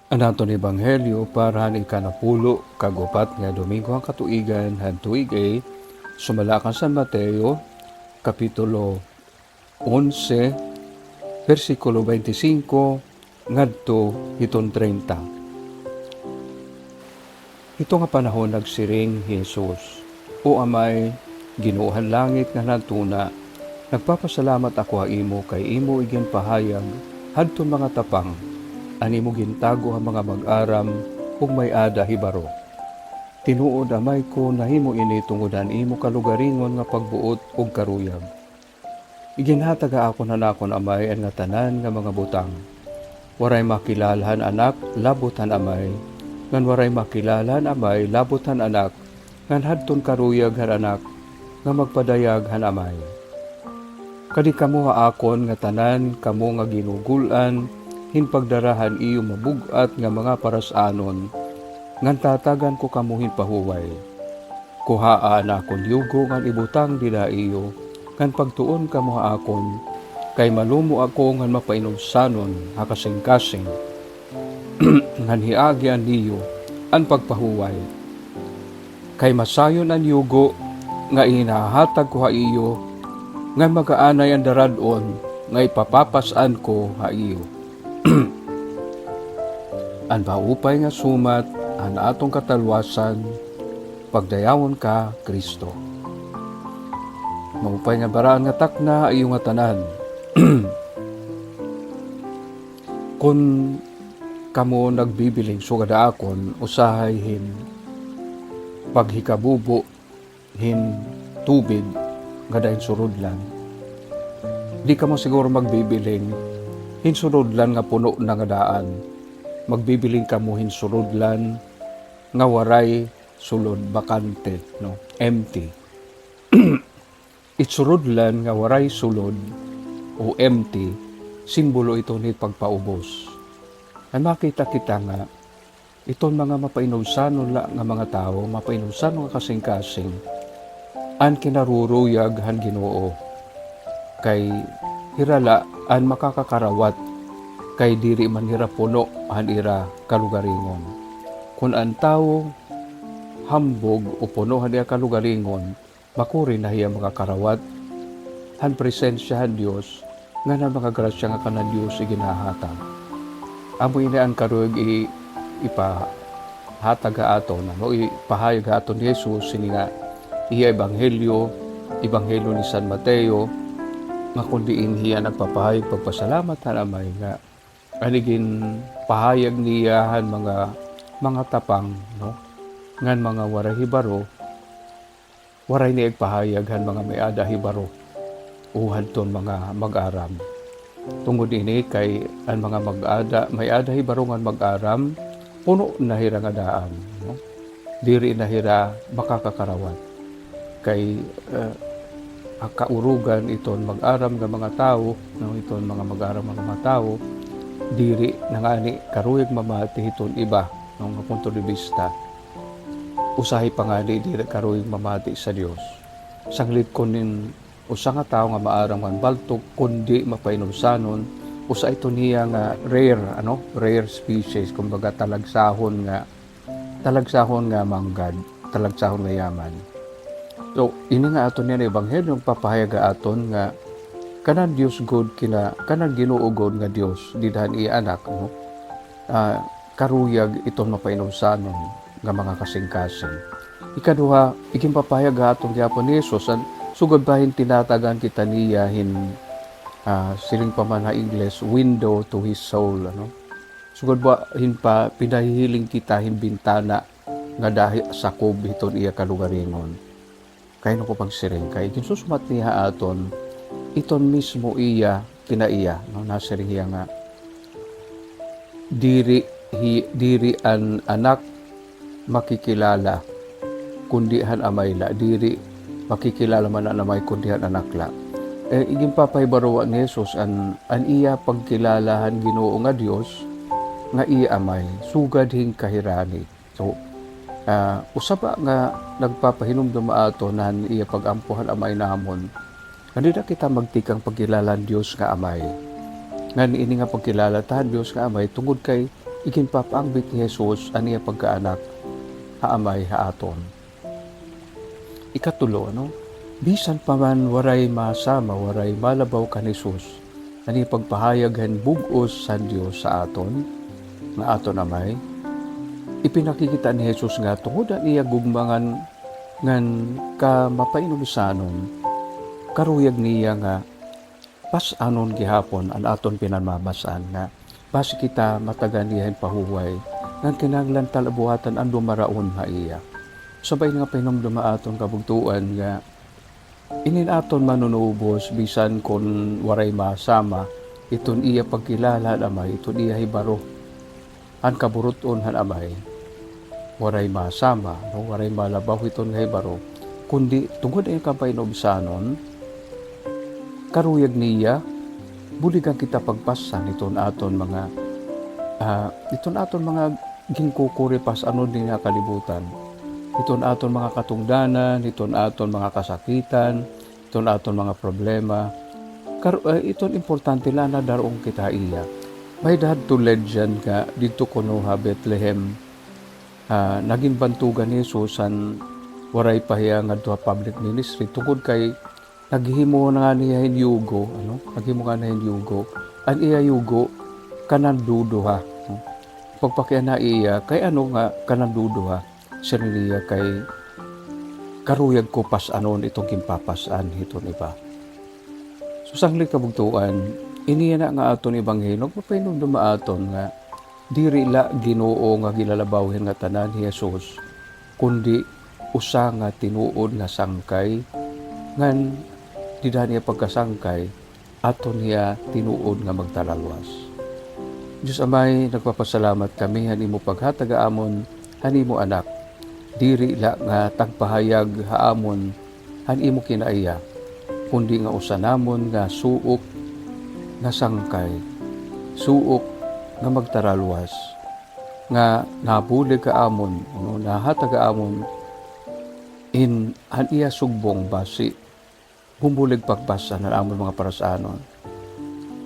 Anaton Ebanghelyo para han ikanapulo kagupat nga Domingo ang katuigan han tuig ay sumala kan San Mateo kapitulo 11 versikulo 25 ngadto 30. Ito nga panahon nagsiring Jesus, "O Amay, Ginuohan langit nga natuna, nagpapasalamat ako ha imo kay imo igin pahayag hadton mga tapang, ani mo gintago ang mga mag-aram ug may ada hibaro. Tinuod amay ko nahimo ini tungod an imo kalugaringon nga pagbuot ug karuyag. Iginhataga ako nanakon amay an nga tanan nga mga butang. Waray makilalhan anak, labutan amay. Ngan waray makilalhan amay, labutan anak. Ngan hadton karuyag han anak, nga magpadayag han amay. Kadi kamo haakon nga tanan kamo nga ginugulan, hinpagdarahan iyo mabugat nga mga parasanon, ngan tatagan ko kamo hinpahuway. Kuhaan akon yugo ngan ibutang dila iyo, ngan pagtuon kamo haakon, kay malumo ako ngan mapainumsanon hakasing-kasing, ngan hiagyan niyo an pagpahuway. Kay masayon an yugo, nga inahatag ko ha iyo, nga magaanay ang daradon, nga ipapapasan ko ha iyo. An paupay nga sumat, an atong katalwasan, pagdayawon ka, Kristo. Maupay nga baraan nga takna iyo nga tanan. Kung kamo nagbibiling sugada akon, usahay hin paghikabubo hin tubig nga dahin surudlan. Di ka mo siguro magbibiling hinsurudlan nga puno na nga daan. Magbibiling ka mo hinsurudlan nga waray sulod, bakante, no? Empty. Itsurudlan nga waray sulod o empty, simbolo ito ni pagpaubos. Ay makita kita nga iton mga mapainumsanon la nga mga tao, mapainumsanon nga kasing-kasing, an kinaruruyag han Ginoo, kay hirala an makakakarawat, kay diri man hirapuno han ira kalugaringon. Kun an tao hambog o puno han ira kalugaringon, makuri na hiya makakarawat han presensya han Dios, nga na mga grasya nga kanan Dios iginahatag. Amoy na ang karug ipahatag aton, no? Ipahayag aton Jesus sini nga iya ebanghelyo ni San Mateo, nga kundiin hiya nagpapahayag pagpasalamat han amay nga anigin pahayag niya han mga tapang, no? Ngan mga waray hibaro, waray ni pahayag han mga may ada hibaro o hadton mga mag-aram. Tungod ini kay ang mga may ada hibaro ngan mag-aram, puno na hira nga daan, no? Diri na hira makakakarawat. Kay kaurugan iton mag-aram nga mga tao, no? Iton mga mag-aram nga mga tao, diri nangani karuyag mamati iton iba, no? Nga punto de vista. Usahay pangani diri karuyag mamati sa Dios. Sanglit ko nin usa nga tao nga maaram man baltok kundi mapainumsanon, usa ito niya nga rare species, kumbaga talagsahon nga manggad, talagsahon nga yaman. So ini nga aton niya ebanghelyo papahayaga aton nga kanan Dios God kanan Ginoo God nga Dios didahan iya anak, no? Karuyag iton mapainumsanon nga mga kasing-kasing. Ikaduha, iging papahayaga aton gyapon ni Jesus sugod bahin tinatagan kita niya siling pa man ha English, window to his soul, ano? Sugod ba pa pinahihiling kita bintana nga dahi sakob hiton iya kalugaringon. Kay no ko pagsiring kay ginsusumat niya aton iton mismo iya kinaiya, no? Nasiring iya nga diri an anak makikilala kundi han amayla, diri makikilala man na may kundihan anakla. Iging papahibarawa ni Jesus an iya pagkilalahan Ginoo nga Dios nga iya amay sugad hing kahirani. So usaba nga nagpapahinumdum ato na iya pagampuhan amay namon. Kanila kita magtikang pagkilalan Dios nga amay. Ngan ini nga pagkilala tahan Dios nga amay tungod kay iginpapaangbit ni Jesus aniya pagkaanak haamay haaton. Ikatulo, bisan pa man waray masama, waray malabaw kan Jesus, aniya pagpahayag hen bug-os sa Dios sa aton, nga aton amay, ipinakikita ni Jesus nga tungod niya gugmangan ngan ka mapainumisanon, karuyag niya nga pas anon gihapon an aton pinamabasan nga basi kita matagan niya pahuway ngan kinahanglan talabuhatan ang dumaraon nga iya. Sabay nga pinumduma aton kabugtuan nga inin aton manunubos bisan kon waray masama iton iya pagkilala amay iton iya hibaro an kaburuton han amay waray masama, waray malabaw iton nga hibaro, kundi tungod ay kapainobsanon, karuyag niya, buligan kita pagpasan iton aton mga gingkukuri pas ano din nga kalibutan. Iton aton mga katungdanan, iton aton mga kasakitan, iton aton mga problema. Iton importante lang na darong kita iya. May dahad to legend ka dito kuno ha Bethlehem. Naging bantugan ni Jesus an waray pahiya nga to public ministry tungod kay naghimo na nga niya hinyugo, naghimo nga na hinyugo, ang iya yugo kananduduha. Pagpakyan na iya, kay nga kananduduha, siya niya kay karuyag ko pas anon itong kimpapasan hiton iba. So sangli kabugtuan, iniya na nga aton ibanghino, papainom dumaaton nga, diri la Ginoo nga gilalabawin nga tanan ni Jesus, kundi usa nga tinuod nga sangkay, ngan di niya pagkasangkay, aton niya tinuod nga magtalalwas. Diyos Amay, nagpapasalamat kami hanimo paghatagaamon, hanimo anak, diri la nga tagpahayag haamon, hanimo kinaiya, kundi nga usanamon nga suok nga sangkay, suok nga magtaralwas, nga nabulig ka amon, nahataga amon, han iya sugbong basi, bumbulig pagpasa ng amon mga parasanon.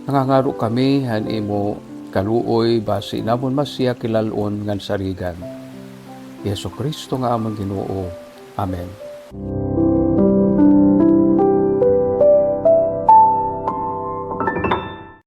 Nangangaro kami, han imo kaluoy, basi namon masya kilalon ngan sarigan. Yesu Kristo nga amon Ginoo. Amen.